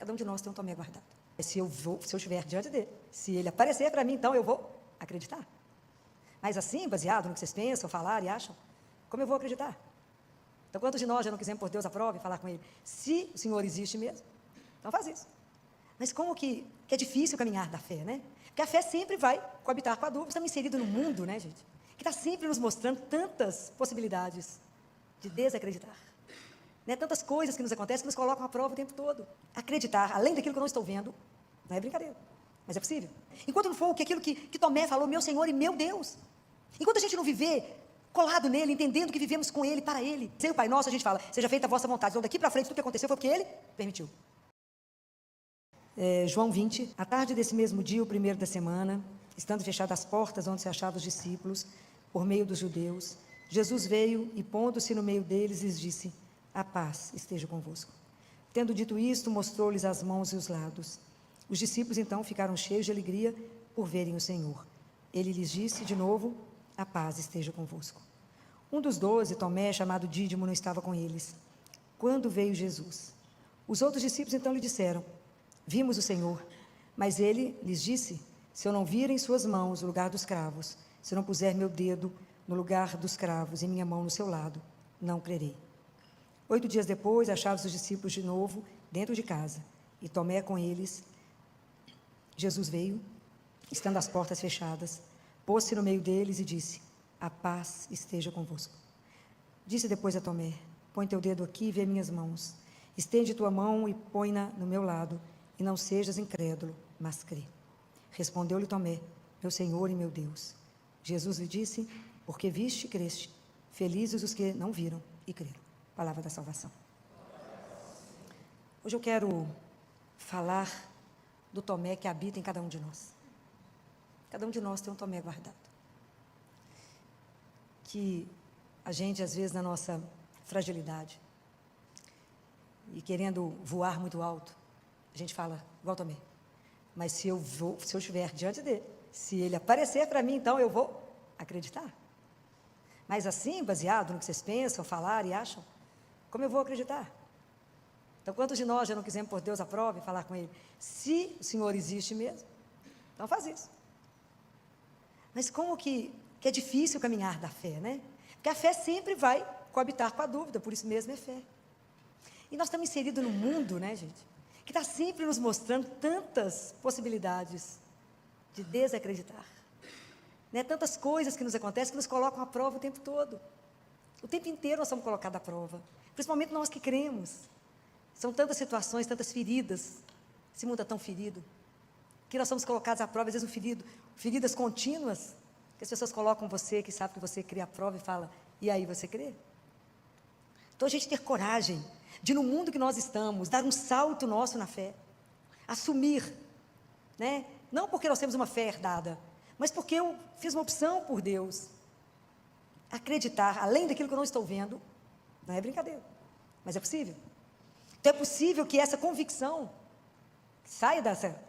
Cada um de nós tem um Tomé guardado. Se eu estiver diante dele, se ele aparecer para mim, então eu vou acreditar. Mas assim, baseado no que vocês pensam, falar e acham, como eu vou acreditar? Então, quantos de nós já não quisemos pôr Deus à prova e falar com ele? Se o Senhor existe mesmo, então faz isso. Mas como que é difícil caminhar da fé, né? Porque a fé sempre vai coabitar com a dúvida. Estamos inseridos no mundo, né, gente? Que está sempre nos mostrando tantas possibilidades de desacreditar. Né? Tantas coisas que nos acontecem que nos colocam à prova o tempo todo. Acreditar, além daquilo que eu não estou vendo, não é brincadeira, mas é possível. Enquanto não for aquilo que Tomé falou, meu Senhor e meu Deus. Enquanto a gente não viver colado nele, entendendo que vivemos com ele, para ele. Sem o Pai Nosso, a gente fala, seja feita a vossa vontade. Então, daqui para frente, tudo que aconteceu foi porque ele permitiu. João 20, à tarde desse mesmo dia, o primeiro da semana, estando fechadas as portas onde se achavam os discípulos, por meio dos judeus, Jesus veio e, pondo-se no meio deles, lhes disse, a paz esteja convosco. Tendo dito isto, mostrou-lhes as mãos e os lados. Os discípulos, então, ficaram cheios de alegria por verem o Senhor. Ele lhes disse de novo, a paz esteja convosco. Um dos 12, Tomé, chamado Dídimo, não estava com eles. Quando veio Jesus? Os outros discípulos, então, lhe disseram, vimos o Senhor. Mas ele lhes disse, se eu não vir em suas mãos o lugar dos cravos, se eu não puser meu dedo no lugar dos cravos e minha mão no seu lado, não crerei. 8 dias depois, achavam-se os discípulos de novo dentro de casa, e Tomé com eles. Jesus veio, estando as portas fechadas, pôs-se no meio deles e disse, a paz esteja convosco. Disse depois a Tomé, põe teu dedo aqui e vê minhas mãos. Estende tua mão e põe-na no meu lado, e não sejas incrédulo, mas crê. Respondeu-lhe Tomé, meu Senhor e meu Deus. Jesus lhe disse, porque viste e creste, felizes os que não viram e creram. Palavra da salvação. Hoje eu quero falar do Tomé que habita em cada um de nós. Cada um de nós tem um Tomé guardado. Que a gente, às vezes, na nossa fragilidade, e querendo voar muito alto, a gente fala, igual Tomé, mas se eu estiver diante dele, se ele aparecer para mim, então eu vou acreditar. Mas assim, baseado no que vocês pensam, falar e acham, como eu vou acreditar? Então, quantos de nós já não quisemos pôr Deus à prova e falar com ele, se o Senhor existe mesmo, então faz isso. Mas como que é difícil caminhar da fé, né? Porque a fé sempre vai coabitar com a dúvida, por isso mesmo é fé. E nós estamos inseridos num mundo, né, gente, que está sempre nos mostrando tantas possibilidades de desacreditar. Né? Tantas coisas que nos acontecem que nos colocam à prova o tempo todo. O tempo inteiro nós somos colocados à prova, principalmente nós que cremos. São tantas situações, tantas feridas, esse mundo é tão ferido, que nós somos colocados à prova, às vezes feridas contínuas, que as pessoas colocam você, que sabe que você crê à prova e fala, e aí você crê? Então a gente ter coragem de no mundo que nós estamos, dar um salto nosso na fé, assumir, né? Não porque nós temos uma fé herdada, mas porque eu fiz uma opção por Deus, acreditar, além daquilo que eu não estou vendo, não é brincadeira, mas é possível. Então é possível que essa convicção saia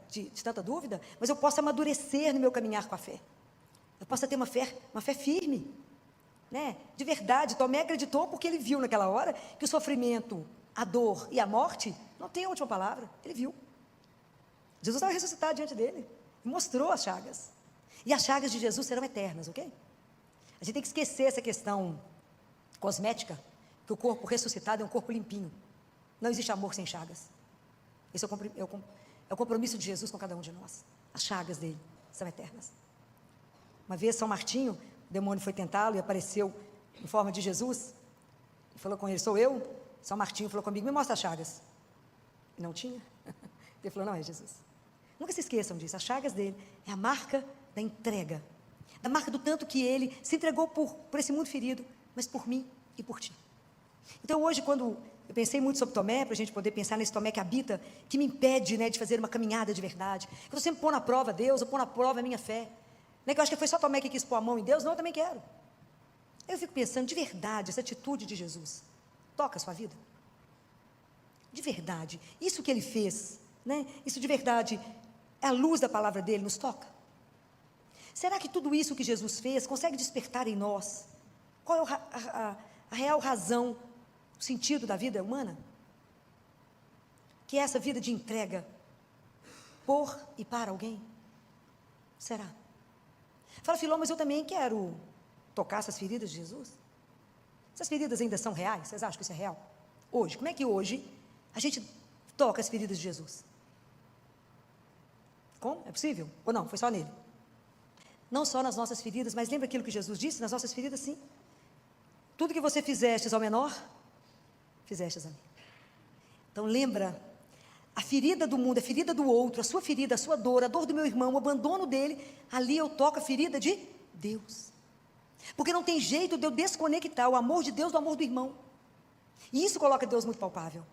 de tanta dúvida, mas eu possa amadurecer no meu caminhar com a fé. Eu possa ter uma fé firme, né? De verdade. Tomé acreditou porque ele viu naquela hora que o sofrimento, a dor e a morte não tem a última palavra. Ele viu. Jesus estava ressuscitado diante dele e mostrou as chagas. E as chagas de Jesus serão eternas, ok? A gente tem que esquecer essa questão cosmética, que o corpo ressuscitado é um corpo limpinho. Não existe amor sem chagas. Esse é o compromisso de Jesus com cada um de nós. As chagas dele são eternas. Uma vez São Martinho, o demônio foi tentá-lo e apareceu em forma de Jesus, e falou com ele, sou eu? São Martinho falou comigo, me mostra as chagas. E não tinha. Ele falou, não, é Jesus. Nunca se esqueçam disso, as chagas dele é a marca da entrega, da marca do tanto que ele se entregou por esse mundo ferido, mas por mim e por ti. Então hoje, quando eu pensei muito sobre Tomé, para a gente poder pensar nesse Tomé que habita, que me impede, né, de fazer uma caminhada de verdade, eu estou sempre pondo à prova Deus, eu pondo à prova a minha fé, não é que eu acho que foi só Tomé que quis pôr a mão em Deus, não, eu também quero. Eu fico pensando, de verdade, essa atitude de Jesus toca a sua vida? De verdade, isso que ele fez, né, isso de verdade, é a luz da palavra dele, nos toca? Será que tudo isso que Jesus fez consegue despertar em nós? Qual é a real razão, o sentido da vida humana? que é essa vida de entrega por e para alguém? Será? Fala, Filó, mas eu também quero tocar essas feridas de Jesus. Essas feridas ainda são reais? Vocês acham que isso é real? Hoje, como é que hoje a gente toca as feridas de Jesus? Como? É possível? Ou não? Foi só nele? Não só nas nossas feridas, mas lembra aquilo que Jesus disse? Nas nossas feridas, sim. Tudo que você fizestes ao menor, fizestes a mim. Então lembra, a ferida do mundo, a ferida do outro, a sua ferida, a sua dor, a dor do meu irmão, o abandono dele, ali eu toco a ferida de Deus. Porque não tem jeito de eu desconectar o amor de Deus do amor do irmão. E isso coloca Deus muito palpável.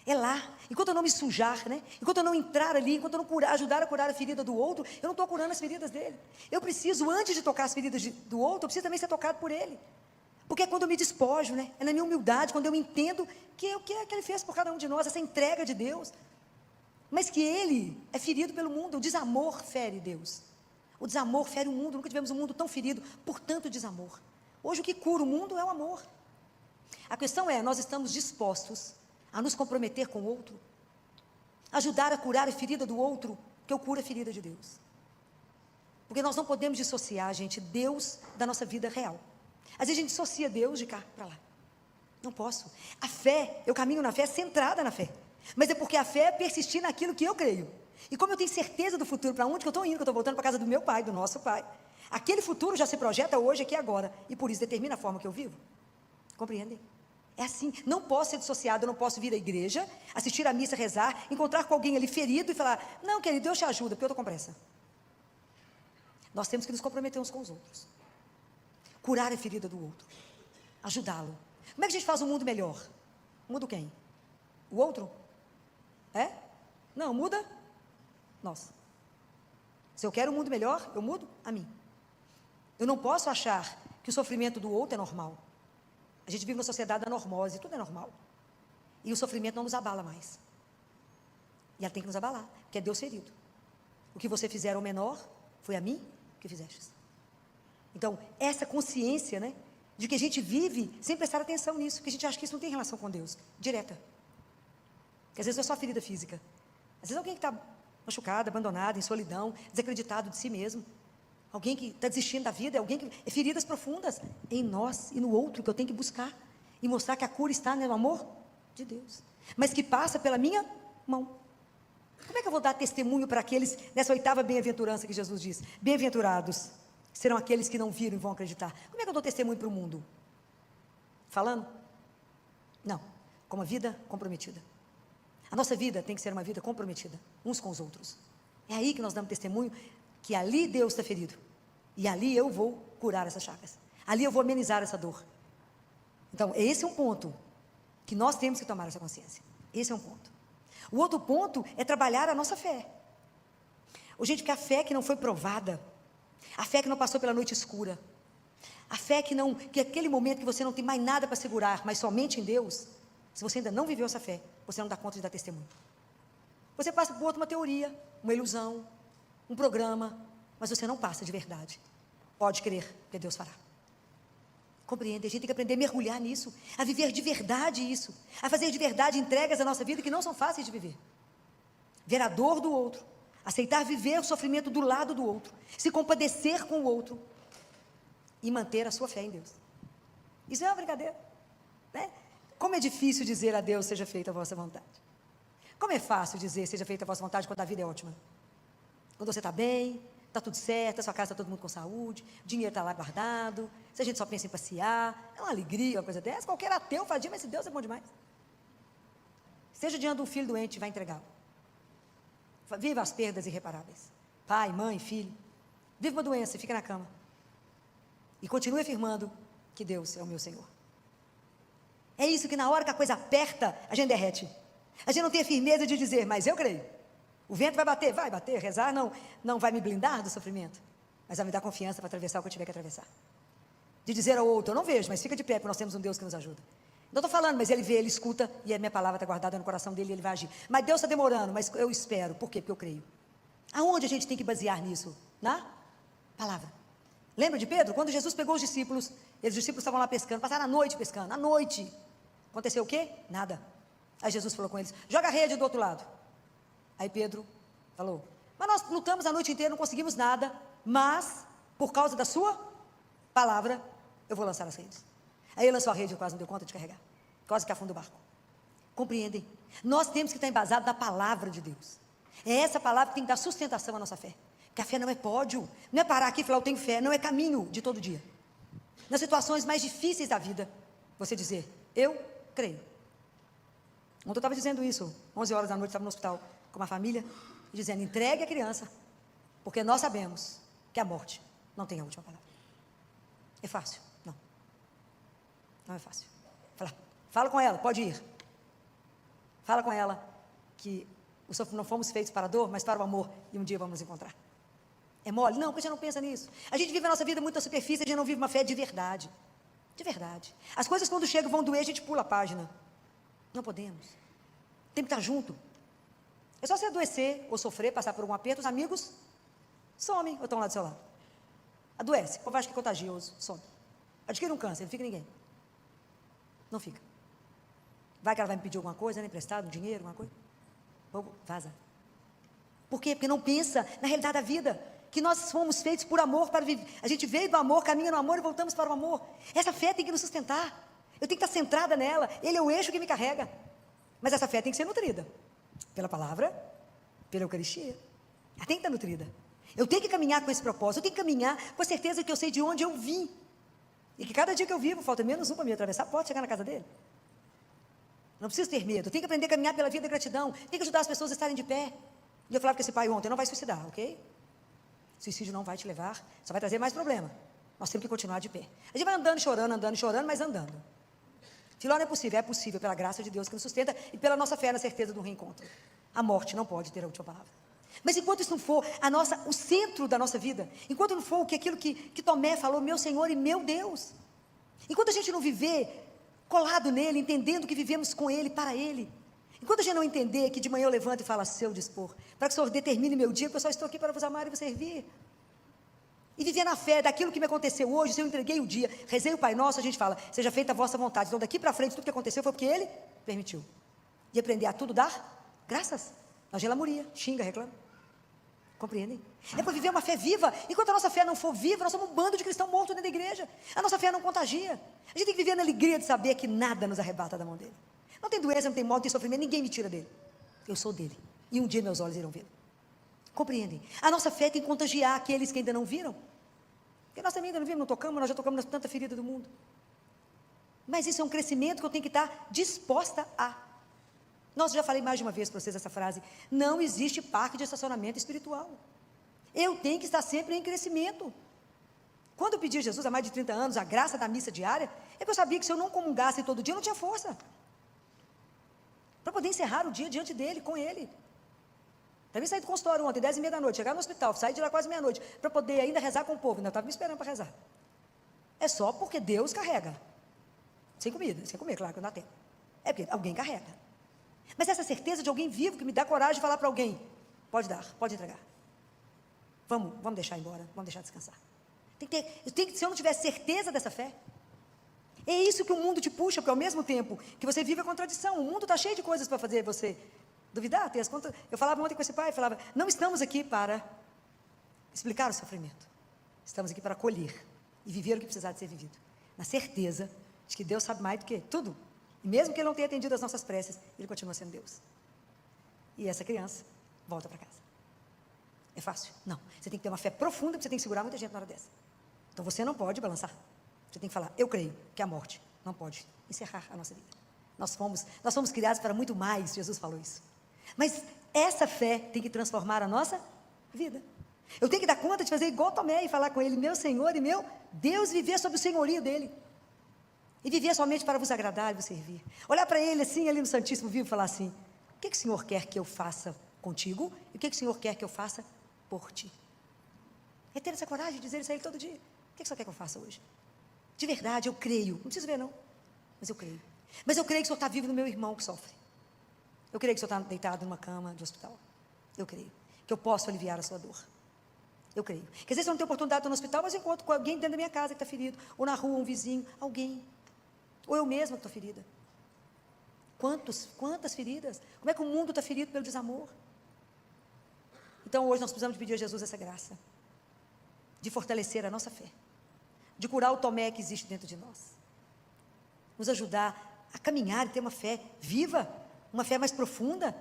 É lá, enquanto eu não me sujar, né? Enquanto eu não entrar ali, enquanto eu não ajudar a curar a ferida do outro, eu não estou curando as feridas dele. Eu preciso, antes de tocar as feridas do outro, eu preciso também ser tocado por ele. Porque é quando eu me despojo, né? É na minha humildade, quando eu entendo que o que é que ele fez por cada um de nós, essa entrega de Deus. Mas que ele é ferido pelo mundo, o desamor fere Deus. O desamor fere o mundo, nunca tivemos um mundo tão ferido por tanto desamor. Hoje o que cura o mundo é o amor. A questão é, nós estamos dispostos a nos comprometer com o outro, ajudar a curar a ferida do outro, que eu curo a ferida de Deus. Porque nós não podemos dissociar, gente, Deus da nossa vida real. Às vezes a gente dissocia Deus de cá para lá. Não posso. A fé, eu caminho na fé centrada na fé. Mas é porque a fé é persistir naquilo que eu creio. E como eu tenho certeza do futuro, para onde que eu estou indo, que eu estou voltando para a casa do meu pai, do nosso pai. Aquele futuro já se projeta hoje, aqui e agora. E por isso determina a forma que eu vivo. Compreendem? É assim, não posso ser dissociado, eu não posso vir à igreja, assistir à missa, rezar, encontrar com alguém ali ferido e falar, não querido, Deus te ajuda, porque eu estou com pressa. Nós temos que nos comprometer uns com os outros. Curar a ferida do outro. Ajudá-lo. Como é que a gente faz um mundo melhor? Muda quem? O outro? É? Não, muda nós. Se eu quero um mundo melhor, eu mudo a mim. Eu não posso achar que o sofrimento do outro é normal. A gente vive numa sociedade da normose, tudo é normal. E o sofrimento não nos abala mais. E ela tem que nos abalar, porque é Deus ferido. O que você fizer ao menor, foi a mim que fizestes. Então, essa consciência, né, de que a gente vive sem prestar atenção nisso, que a gente acha que isso não tem relação com Deus, direta. Porque às vezes não é só ferida física. Às vezes alguém que está machucado, abandonado, em solidão, desacreditado de si mesmo. Alguém que está desistindo da vida, alguém que é feridas profundas em nós e no outro, que eu tenho que buscar e mostrar que a cura está no amor de Deus, mas que passa pela minha mão. Como é que eu vou dar testemunho para aqueles, nessa 8ª bem-aventurança que Jesus diz, bem-aventurados serão aqueles que não viram e vão acreditar? Como é que eu dou testemunho para o mundo? Falando? Não, com uma vida comprometida. A nossa vida tem que ser uma vida comprometida, uns com os outros. É aí que nós damos testemunho, que ali Deus está ferido, e ali eu vou curar essas chagas, ali eu vou amenizar essa dor. Então, esse é um ponto, que nós temos que tomar essa consciência, esse é um ponto. O outro ponto é trabalhar a nossa fé. Gente, que a fé que não foi provada, a fé que não passou pela noite escura, a fé que aquele momento que você não tem mais nada para segurar, mas somente em Deus, se você ainda não viveu essa fé, você não dá conta de dar testemunho. Você passa por outra, uma teoria, uma ilusão, um programa, mas você não passa de verdade. Pode crer, que Deus fará. Compreende? A gente tem que aprender a mergulhar nisso, a viver de verdade isso, a fazer de verdade entregas à nossa vida que não são fáceis de viver. Ver a dor do outro, aceitar viver o sofrimento do lado do outro, se compadecer com o outro e manter a sua fé em Deus. Isso é uma brincadeira, né? Como é difícil dizer a Deus, seja feita a vossa vontade. Como é fácil dizer, seja feita a vossa vontade, quando a vida é ótima. Quando você está bem, está tudo certo, a sua casa está todo mundo com saúde, o dinheiro está lá guardado, se a gente só pensa em passear, é uma alegria, uma coisa dessa. Qualquer ateu fazia, mas esse Deus é bom demais. Esteja diante de um filho doente, vai entregá-lo. Viva as perdas irreparáveis. Pai, mãe, filho. Viva uma doença e fica na cama. E continue afirmando que Deus é o meu Senhor. É isso que na hora que a coisa aperta, a gente derrete. A gente não tem a firmeza de dizer, mas eu creio. O vento vai bater, rezar não vai me blindar do sofrimento, mas vai me dar confiança para atravessar o que eu tiver que atravessar. De dizer ao outro, eu não vejo, mas fica de pé, porque nós temos um Deus que nos ajuda. Não estou falando, mas ele vê, ele escuta, e a minha palavra está guardada no coração dele, e ele vai agir. Mas Deus está demorando, mas eu espero. Por quê? Porque eu creio. Aonde a gente tem que basear nisso? Na palavra. Lembra de Pedro? Quando Jesus pegou os discípulos estavam lá pescando, passaram a noite pescando, à noite. Aconteceu o quê? Nada. Aí Jesus falou com eles, joga a rede do outro lado. Aí Pedro falou, mas nós lutamos a noite inteira, não conseguimos nada, mas, por causa da sua palavra, eu vou lançar as redes. Aí ele lançou a rede, eu quase não deu conta de carregar, quase que afundou o barco. Compreendem? Nós temos que estar embasados na palavra de Deus. É essa palavra que tem que dar sustentação à nossa fé. Porque a fé não é pódio, não é parar aqui e falar eu tenho fé, não é caminho de todo dia. Nas situações mais difíceis da vida, você dizer, eu creio. Ontem eu estava dizendo isso, 11 horas da noite, estava no hospital com uma família, dizendo, entregue a criança, porque nós sabemos que a morte não tem a última palavra. É fácil? Não. Não é fácil. Fala com ela, pode ir. Fala com ela que não fomos feitos para a dor, mas para o amor, e um dia vamos nos encontrar. É mole? Não, porque a gente não pensa nisso. A gente vive a nossa vida muito na superfície, a gente não vive uma fé de verdade. De verdade. As coisas quando chegam vão doer, a gente pula a página. Não podemos. Tem que estar junto. É só você adoecer ou sofrer, passar por algum aperto, os amigos somem ou estão lá do seu lado. Adoece, ou acha que é contagioso, some. Adquire um câncer, não fica ninguém. Não fica. Vai que ela vai me pedir alguma coisa, né, emprestado, um dinheiro, alguma coisa. Vaza. Por quê? Porque não pensa na realidade da vida. Que nós fomos feitos por amor para viver. A gente veio do amor, caminha no amor e voltamos para o amor. Essa fé tem que nos sustentar. Eu tenho que estar centrada nela. Ele é o eixo que me carrega. Mas essa fé tem que ser nutrida pela palavra, pela Eucaristia. Ela tem que estar nutrida. Eu tenho que caminhar com esse propósito. Eu tenho que caminhar com a certeza que eu sei de onde eu vim. E que cada dia que eu vivo, falta menos um para me atravessar, pode chegar na casa dele. Não preciso ter medo. Eu tenho que aprender a caminhar pela vida da gratidão. Tenho que ajudar as pessoas a estarem de pé. E eu falava com esse pai ontem, não vai suicidar, ok? Suicídio não vai te levar, só vai trazer mais problema. Nós temos que continuar de pé. A gente vai andando, chorando, mas andando. Filó, não é possível pela graça de Deus que nos sustenta e pela nossa fé na certeza do reencontro. A morte não pode ter a última palavra. Mas enquanto isso não for o centro da nossa vida, enquanto não for aquilo que Tomé falou, meu Senhor e meu Deus, enquanto a gente não viver colado nele, entendendo que vivemos com ele, para ele, enquanto a gente não entender que de manhã eu levanto e falo a seu dispor, para que o Senhor determine meu dia, porque eu só estou aqui para vos amar e vos servir. E viver na fé daquilo que me aconteceu hoje, se eu entreguei o dia, rezei o Pai Nosso, a gente fala, seja feita a vossa vontade. Então daqui para frente, tudo que aconteceu foi porque Ele permitiu. E aprender a tudo dar graças. Não gelamuria, xinga, reclama. Compreendem? É para viver uma fé viva. Enquanto a nossa fé não for viva, nós somos um bando de cristãos mortos dentro da igreja. A nossa fé não contagia. A gente tem que viver na alegria de saber que nada nos arrebata da mão dele. Não tem doença, não tem morte, não tem sofrimento, ninguém me tira dele. Eu sou dele. E um dia meus olhos irão vê-lo. Compreendem? A nossa fé tem que contagiar aqueles que ainda não viram. Porque nós também ainda não vimos, não tocamos, nós já tocamos na tanta ferida do mundo. Mas isso é um crescimento que eu tenho que estar disposta a. Nossa, já falei mais de uma vez para vocês essa frase. Não existe parque de estacionamento espiritual. Eu tenho que estar sempre em crescimento. Quando eu pedi a Jesus há mais de 30 anos a graça da missa diária, é que eu sabia que se eu não comungasse todo dia, eu não tinha força. Para poder encerrar o dia diante dele, com ele. Também saí do consultório ontem, 10h30 da noite, chegar no hospital, saí de lá quase meia-noite, para poder ainda rezar com o povo. Ainda estava me esperando para rezar. É só porque Deus carrega. Sem comida, sem comer, claro que não dá tempo. É porque alguém carrega. Mas essa certeza de alguém vivo que me dá coragem de falar para alguém, pode dar, pode entregar. Vamos deixar embora, vamos deixar descansar. Se eu não tiver certeza dessa fé, é isso que o mundo te puxa, porque ao mesmo tempo que você vive a contradição, o mundo está cheio de coisas para fazer você duvidar, ter as contas. Eu falava ontem com esse pai, falava, não estamos aqui para explicar o sofrimento, estamos aqui para acolher e viver o que precisar de ser vivido, na certeza de que Deus sabe mais do que tudo, e mesmo que Ele não tenha atendido as nossas preces, Ele continua sendo Deus. E essa criança volta para casa. É fácil? Não. Você tem que ter uma fé profunda, porque você tem que segurar muita gente na hora dessa. Então você não pode balançar. Você tem que falar, eu creio que a morte não pode encerrar a nossa vida. Nós fomos criados para muito mais, Jesus falou isso. Mas essa fé tem que transformar a nossa vida. Eu tenho que dar conta de fazer igual Tomé e falar com ele, meu Senhor e meu Deus, viver sob o senhorio dele. E viver somente para vos agradar e vos servir. Olhar para ele assim, ali no Santíssimo Vivo e falar assim, o que o Senhor quer que eu faça contigo? E o que o Senhor quer que eu faça por ti? É ter essa coragem de dizer isso a ele todo dia. O que o Senhor quer que eu faça hoje? De verdade, eu creio. Não preciso ver não, mas eu creio. Mas eu creio que o Senhor está vivo no meu irmão que sofre. Eu creio que o Senhor está deitado numa cama de hospital. Eu creio que eu posso aliviar a sua dor. Eu creio. Que às vezes eu não tenho oportunidade de estar no hospital, mas eu encontro com alguém dentro da minha casa que está ferido. Ou na rua, um vizinho, alguém. Ou eu mesma que estou ferida. Quantas feridas? Como é que o mundo está ferido pelo desamor? Então hoje nós precisamos pedir a Jesus essa graça, de fortalecer a nossa fé, de curar o Tomé que existe dentro de nós, nos ajudar a caminhar e ter uma fé viva, uma fé mais profunda,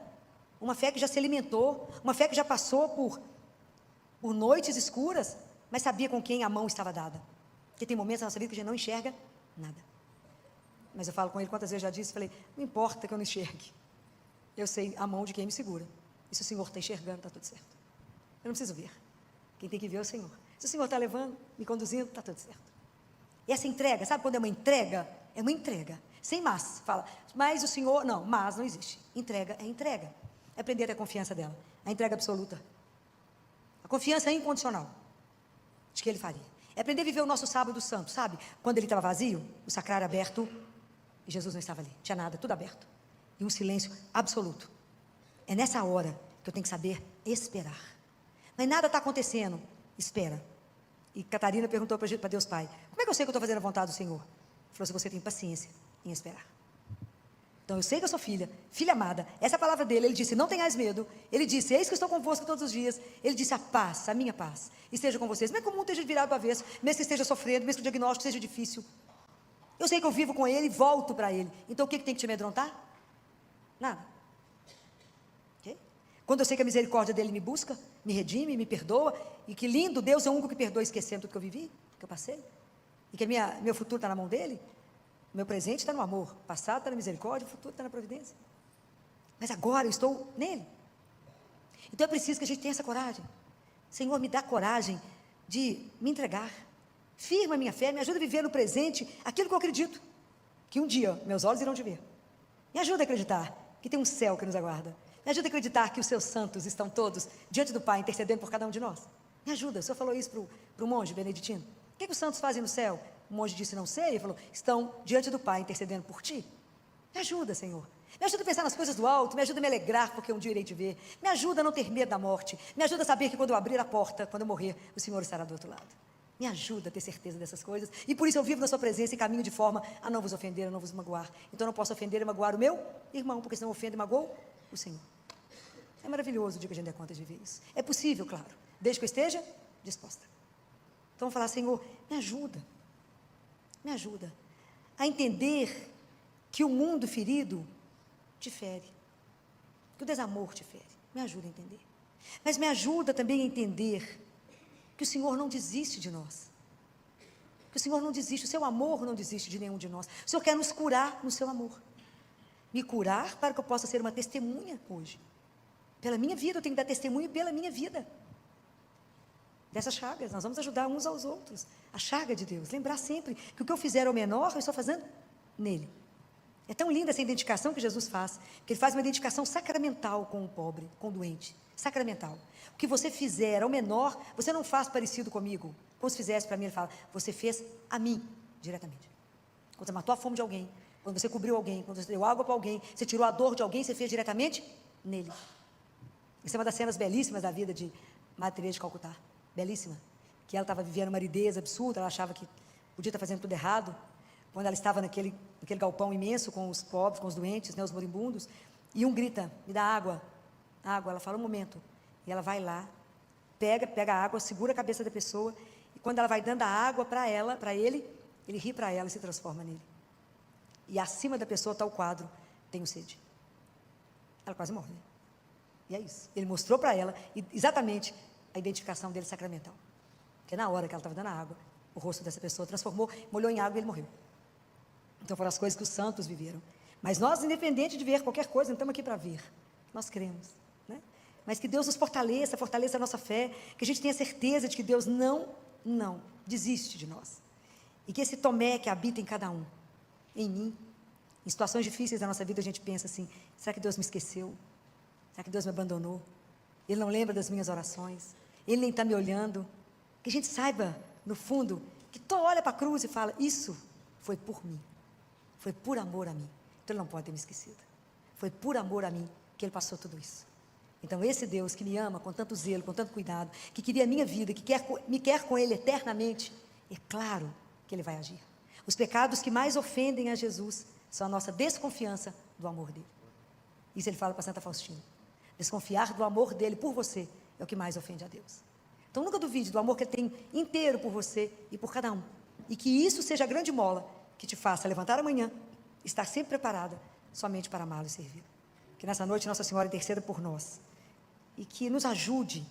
uma fé que já se alimentou, uma fé que já passou por noites escuras, mas sabia com quem a mão estava dada. Porque tem momentos na nossa vida que a gente não enxerga nada. Mas eu falo com ele quantas vezes eu já disse, falei, não importa que eu não enxergue, eu sei a mão de quem me segura, e se o Senhor está enxergando, está tudo certo, eu não preciso ver, quem tem que ver é o Senhor. Se o Senhor está levando, me conduzindo, está tudo certo. E essa entrega, sabe quando é uma entrega? É uma entrega, sem mas, fala, mas o Senhor, não, mas não existe, entrega é entrega, é aprender a ter confiança dela, a entrega absoluta, a confiança incondicional, de que Ele faria, é aprender a viver o nosso sábado santo, sabe, quando ele estava vazio, o sacrário aberto, e Jesus não estava ali, tinha nada, tudo aberto, e um silêncio absoluto. É nessa hora que eu tenho que saber esperar, mas nada está acontecendo, espera. E Catarina perguntou para Deus Pai, como é que eu sei que eu estou fazendo a vontade do Senhor? Ele falou, se você tem paciência em esperar. Então eu sei que eu sou filha amada, essa é a palavra dele, ele disse, não tenhais medo, ele disse, eis que eu estou convosco todos os dias, ele disse, a paz, a minha paz, esteja com vocês, mesmo que o mundo esteja virado para avesso, mesmo que esteja sofrendo, mesmo que o diagnóstico seja difícil, eu sei que eu vivo com ele e volto para ele, então o que tem que te amedrontar? Nada. Okay? Quando eu sei que a misericórdia dele me busca, me redime, me perdoa, e que lindo, Deus é o único que perdoa esquecendo tudo que eu vivi, que eu passei, e que meu futuro está na mão dele, meu presente está no amor, o passado está na misericórdia, o futuro está na providência, mas agora eu estou nele, então é preciso que a gente tenha essa coragem. Senhor, me dá coragem de me entregar, firma a minha fé, me ajuda a viver no presente aquilo que eu acredito, que um dia meus olhos irão te ver, me ajuda a acreditar que tem um céu que nos aguarda, me ajuda a acreditar que os seus santos estão todos diante do Pai, intercedendo por cada um de nós, me ajuda. O Senhor falou isso para o monge beneditino, o que os santos fazem no céu? O monge disse, não sei, ele falou, estão diante do Pai, intercedendo por ti, me ajuda, Senhor, me ajuda a pensar nas coisas do alto, me ajuda a me alegrar, porque um dia irei te ver, me ajuda a não ter medo da morte, me ajuda a saber que quando eu abrir a porta, quando eu morrer, o Senhor estará do outro lado, me ajuda a ter certeza dessas coisas, e por isso eu vivo na sua presença e caminho de forma a não vos ofender, a não vos magoar, então eu não posso ofender e magoar o meu irmão, porque senão ofendo e magoou o Senhor. É maravilhoso o dia que a gente der conta de viver isso, é possível, claro, desde que eu esteja disposta. Então vamos falar, Senhor, me ajuda a entender que o mundo ferido te fere, que o desamor te fere, me ajuda a entender, mas me ajuda também a entender que o Senhor não desiste de nós, que o Senhor não desiste, o seu amor não desiste de nenhum de nós, o Senhor quer nos curar no seu amor, me curar para que eu possa ser uma testemunha hoje, pela minha vida, eu tenho que dar testemunho pela minha vida, dessas chagas, nós vamos ajudar uns aos outros, a chaga de Deus, lembrar sempre que o que eu fizer ao menor, eu estou fazendo nele. É tão linda essa identificação que Jesus faz, que Ele faz uma identificação sacramental com o pobre, com o doente, sacramental. O que você fizer ao menor, você não faz parecido comigo, como se fizesse para mim, Ele fala, você fez a mim, diretamente. Quando você matou a fome de alguém, quando você cobriu alguém, quando você deu água para alguém, você tirou a dor de alguém, você fez diretamente nele. Isso é uma das cenas belíssimas da vida de Madre Teresa de Calcutá, belíssima, que ela estava vivendo uma aridez absurda, ela achava que podia estar fazendo tudo errado, quando ela estava naquele galpão imenso com os pobres, com os doentes, né, os moribundos, e um grita, me dá água, ela fala um momento, e ela vai lá, pega a água, segura a cabeça da pessoa, e quando ela vai dando a água para ele ri para ela e se transforma nele, e acima da pessoa está o quadro, tenho sede, ela quase morre, né? E é isso, ele mostrou para ela, exatamente, a identificação dele sacramental, porque na hora que ela estava dando a água, o rosto dessa pessoa transformou, molhou em água e ele morreu. Então foram as coisas que os santos viveram, mas nós, independente de ver qualquer coisa, não estamos aqui para ver, nós cremos, né? Mas que Deus nos fortaleça a nossa fé, que a gente tenha certeza de que Deus não desiste de nós, e que esse Tomé que habita em cada um, em mim, em situações difíceis da nossa vida, a gente pensa assim, será que Deus me esqueceu? Será que Deus me abandonou? Ele não lembra das minhas orações? Ele nem está me olhando? Que a gente saiba, no fundo, que tu olha para a cruz e fala, isso foi por mim, foi por amor a mim, então Ele não pode ter me esquecido, foi por amor a mim que Ele passou tudo isso. Então esse Deus que me ama com tanto zelo, com tanto cuidado, que queria a minha vida, que me quer com Ele eternamente, é claro que Ele vai agir. Os pecados que mais ofendem a Jesus são a nossa desconfiança do amor dele. Isso ele fala para Santa Faustina. Desconfiar do amor dele por você é o que mais ofende a Deus. Então nunca duvide do amor que ele tem inteiro por você e por cada um. E que isso seja a grande mola que te faça levantar amanhã, estar sempre preparada somente para amá-lo e servi-lo. Que nessa noite Nossa Senhora interceda por nós e que nos ajude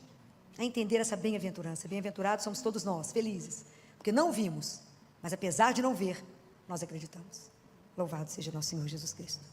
a entender essa bem-aventurança. Bem-aventurados somos todos nós, felizes, porque não vimos, mas apesar de não ver, nós acreditamos. Louvado seja nosso Senhor Jesus Cristo.